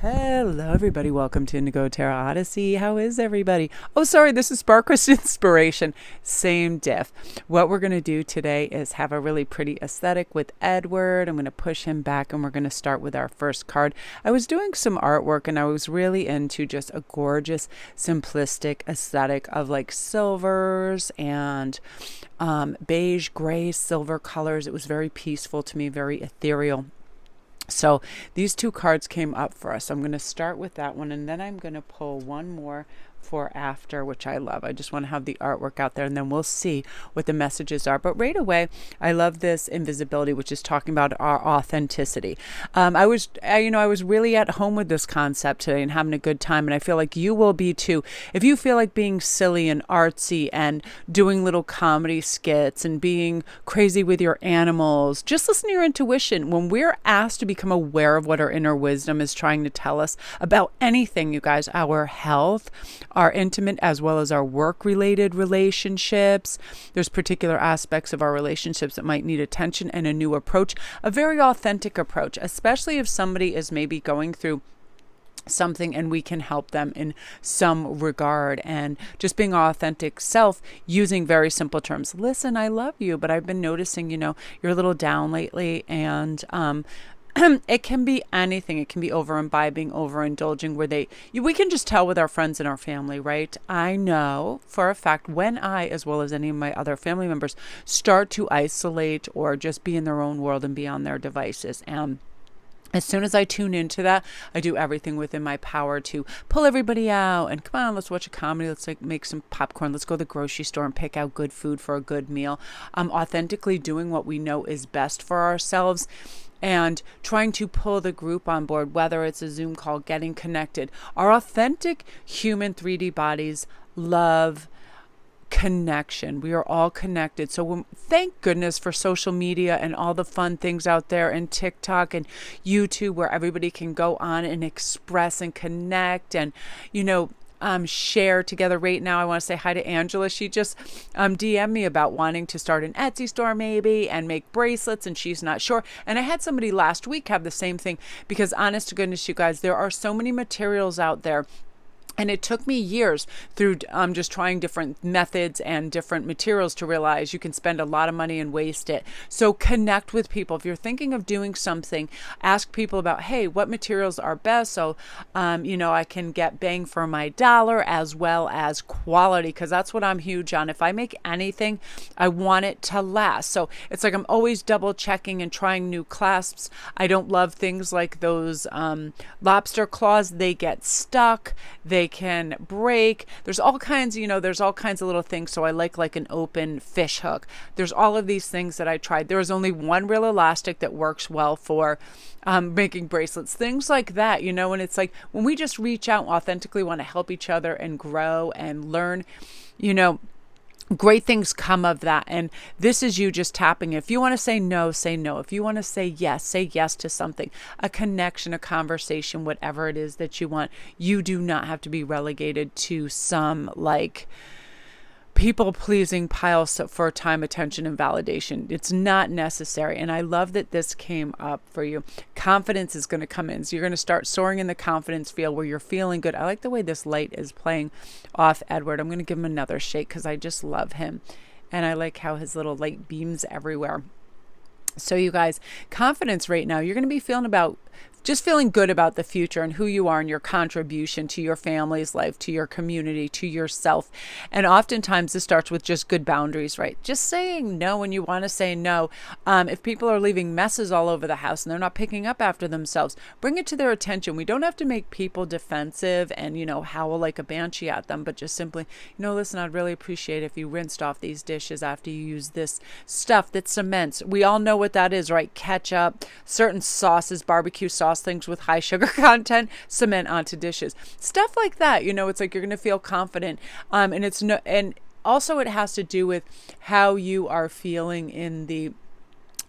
Hello, everybody. Welcome to Indigo Odyssey. How is everybody? Oh, sorry, this is Sparkrist Inspiration. Same diff. What we're going to do today is have a really pretty aesthetic with Edward. I'm going to push him back and we're going to start with our first card. I was doing some artwork and I was really into just a gorgeous, simplistic aesthetic of like silvers and beige, gray, silver colors. It was very peaceful to me, very ethereal. So these two cards came up for us. I'm going to start with that one, and then I'm going to pull one more for after, which I love. I just want to have the artwork out there, and then we'll see what the messages are. But right away, I love this invisibility, which is talking about our authenticity. I was really at home with this concept today and having a good time, and I feel like you will be too. If you feel like being silly and artsy and doing little comedy skits and being crazy with your animals, just listen to your intuition. When we're asked to become aware of what our inner wisdom is trying to tell us about anything, you guys, our health, our intimate as well as our work-related relationships. There's particular aspects of our relationships that might need attention and a new approach, a very authentic approach, especially if somebody is maybe going through something and we can help them in some regard, and just being authentic self using very simple terms. Listen, I love you, but I've been noticing, you're a little down lately, and it can be anything. It can be over imbibing, overindulging, where we can just tell with our friends and our family, right? I know for a fact when I, as well as any of my other family members, start to isolate or just be in their own world and be on their devices, and as soon as I tune into that, I do everything within my power to pull everybody out and come on, let's watch a comedy. Let's make some popcorn. Let's go to the grocery store and pick out good food for a good meal. Authentically doing what we know is best for ourselves and trying to pull the group on board, whether it's a Zoom call, getting connected. Our authentic human 3D bodies love connection. We are all connected. So thank goodness for social media and all the fun things out there, and TikTok and YouTube, where everybody can go on and express and connect and, share together. Right now, I want to say hi to Angela. She just DM'd me about wanting to start an Etsy store maybe and make bracelets, and she's not sure. And I had somebody last week have the same thing, because honest to goodness, you guys, there are so many materials out there. And it took me years through just trying different methods and different materials to realize you can spend a lot of money and waste it. So connect with people. If you're thinking of doing something, ask people about, hey, what materials are best? So, I can get bang for my dollar as well as quality, because that's what I'm huge on. If I make anything, I want it to last. So it's like I'm always double checking and trying new clasps. I don't love things like those lobster claws. They get stuck. They can break. There's all kinds of little things. So I like an open fish hook. There's all of these things that I tried. There is only one real elastic that works well for making bracelets, things like that, and it's like when we just reach out and authentically want to help each other and grow and learn, great things come of that. And this is you just tapping. If you want to say no, say no. If you want to say yes to something, a connection, a conversation, whatever it is that you want. You do not have to be relegated to some people pleasing pile for time, attention, and validation. It's not necessary. And I love that this came up for you. Confidence is going to come in. So you're going to start soaring in the confidence field where you're feeling good. I like the way this light is playing off Edward. I'm going to give him another shake because I just love him. And I like how his little light beams everywhere. So you guys, confidence right now, you're going to be feeling good about the future and who you are and your contribution to your family's life, to your community, to yourself. And oftentimes this starts with just good boundaries, right? Just saying no when you want to say no. If people are leaving messes all over the house and they're not picking up after themselves, bring it to their attention. We don't have to make people defensive and, howl like a banshee at them, but just simply, listen, I'd really appreciate if you rinsed off these dishes after you use this stuff that cements. We all know what that is, right? Ketchup, certain sauces, barbecue sauce, things with high sugar content, cement onto dishes, stuff like that. It's like you're going to feel confident, and also it has to do with how you are feeling in the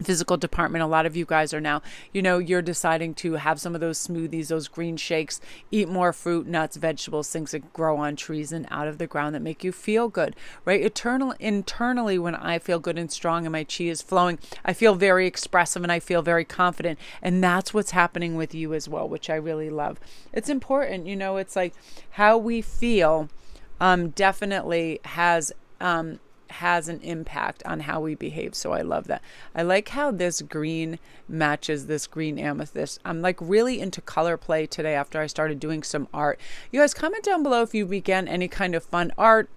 physical department. A lot of you guys are now, you're deciding to have some of those smoothies, those green shakes, eat more fruit, nuts, vegetables, things that grow on trees and out of the ground that make you feel good, right? Internally, when I feel good and strong and my chi is flowing, I feel very expressive and I feel very confident. And that's what's happening with you as well, which I really love. It's important, it's like how we feel definitely has an impact on how we behave. So I love that. I like how this green matches this green amethyst. I'm like really into color play today after I started doing some art. You guys comment down below if you began any kind of fun art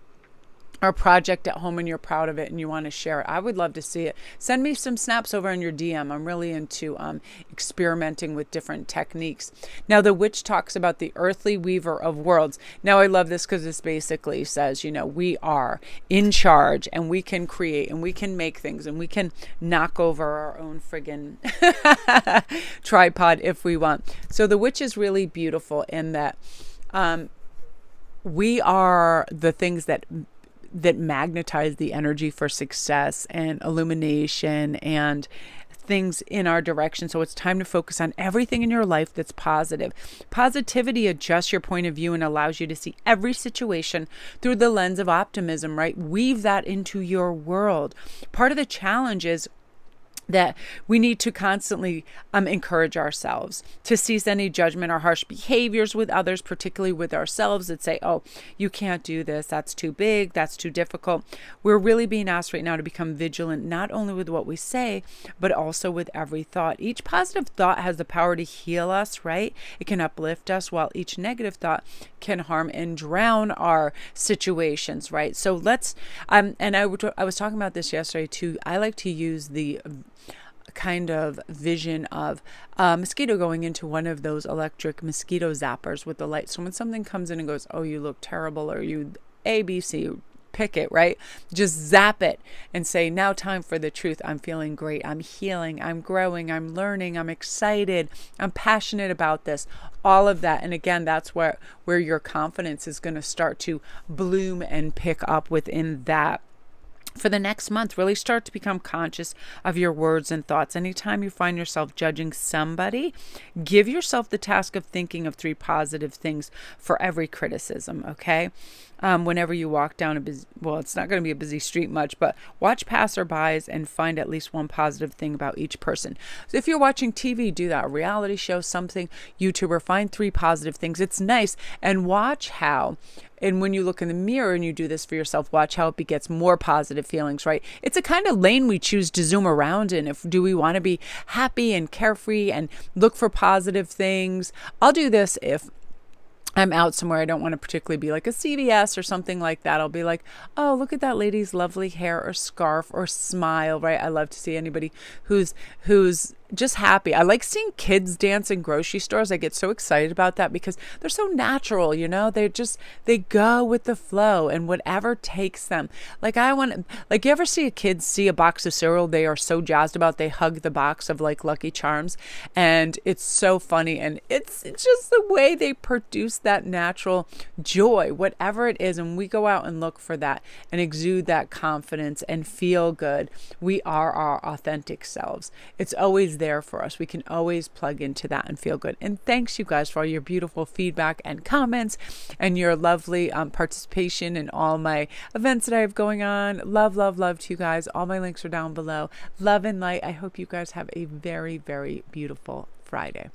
or project at home and you're proud of it and you want to share it. I would love to see it. Send me some snaps over in your DM. I'm really into experimenting with different techniques. Now, the witch talks about the earthly weaver of worlds. Now, I love this because this basically says, we are in charge and we can create and we can make things and we can knock over our own friggin' tripod if we want. So the witch is really beautiful in that we are the things that magnetize the energy for success and illumination and things in our direction. So it's time to focus on everything in your life that's positive. Positivity adjusts your point of view and allows you to see every situation through the lens of optimism, right? Weave that into your world. Part of the challenge is that we need to constantly encourage ourselves to cease any judgment or harsh behaviors with others, particularly with ourselves that say, oh, you can't do this. That's too big. That's too difficult. We're really being asked right now to become vigilant, not only with what we say, but also with every thought. Each positive thought has the power to heal us, right? It can uplift us, while each negative thought can harm and drown our situations, right? So let's, and I was talking about this yesterday too. I like to use the kind of vision of a mosquito going into one of those electric mosquito zappers with the light. So when something comes in and goes, oh, you look terrible, or you ABC, pick it, right? Just zap it and say, now time for the truth. I'm feeling great. I'm healing. I'm growing. I'm learning. I'm excited. I'm passionate about this. All of that. And again, that's where your confidence is going to start to bloom and pick up within that. For the next month, really start to become conscious of your words and thoughts. Anytime you find yourself judging somebody, give yourself the task of thinking of 3 positive things for every criticism, okay? Whenever you walk down a busy, well, it's not going to be a busy street much, but watch passerbys and find at least one positive thing about each person. So if you're watching TV, do that. A reality show, something, YouTuber, find 3 positive things. It's nice. And watch how, and when you look in the mirror and you do this for yourself, watch how it begets more positive feelings, right? It's a kind of lane we choose to zoom around in. Do we want to be happy and carefree and look for positive things? I'll do this if I'm out somewhere. I don't want to particularly be like a CVS or something like that. I'll be like, oh, look at that lady's lovely hair or scarf or smile, right? I love to see anybody who's just happy. I like seeing kids dance in grocery stores. I get so excited about that because they're so natural, they go with the flow and whatever takes them. Like you ever see a kid see a box of cereal they are so jazzed about, they hug the box of like Lucky Charms, and it's so funny, and it's just the way they produce that natural joy, whatever it is, and we go out and look for that and exude that confidence and feel good. We are our authentic selves. It's always there for us. We can always plug into that and feel good. And thanks you guys for all your beautiful feedback and comments and your lovely participation in all my events that I have going on. Love, love, love to you guys. All my links are down below. Love and light. I hope you guys have a very, very beautiful Friday.